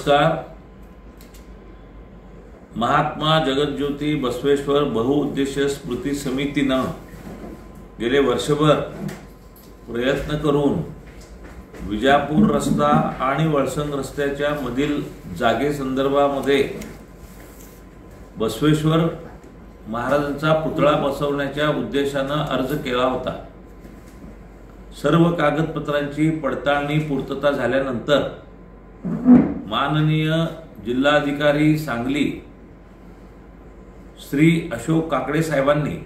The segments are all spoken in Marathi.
नमस्कार। महात्मा जगज्योती बसवेश्वर बहुउद्देशीय स्मृती समितीने गेले वर्षभर प्रयत्न करून विजापूर रस्ता आणि वळसंग रस्त्याच्या मधील जागेसंदर्भामध्ये बसवेश्वर महाराजांचा पुतळा बसवण्याच्या उद्देशाने अर्ज केला होता। सर्व कागदपत्रांची पडताळणी पूर्तता झाल्यानंतर माननीय जिल्हाधिकारी सांगली श्री अशोक काकडे साहेबांनी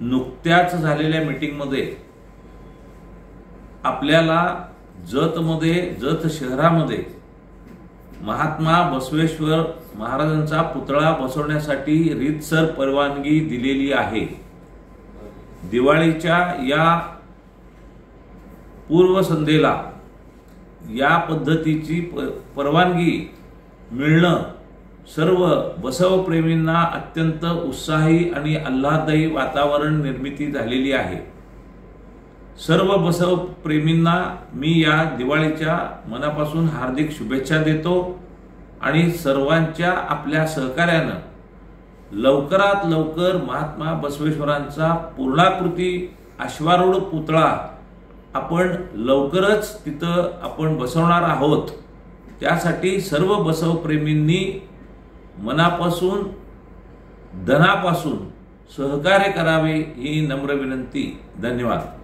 नुकत्याच झालेल्या मीटिंगमध्ये आपल्याला जत शहरामध्ये महात्मा बसवेश्वर महाराजांचा पुतळा बसवण्यासाठी रीतसर परवानगी दिलेली आहे। दिवाळीच्या या पूर्वसंध्येला या पद्धतीची परवानगी मिळणं सर्व बसवप्रेमींना अत्यंत उत्साही आणि आल्हाददायी वातावरण निर्मिती झालेली आहे। सर्व बसवप्रेमींना मी या दिवाळीच्या मनापासून हार्दिक शुभेच्छा देतो आणि सर्वांच्या आपल्या सहकार्याने लवकरात लवकर महात्मा बसवेश्वरांचा पूर्णाकृती अश्वारूढ पुतळा आपण लवकरच तिथं आपण बसवणार आहोत। त्यासाठी सर्व बसवप्रेमींनी मनापासून धनापासून सहकार्य करावे ही नम्र विनंती। धन्यवाद।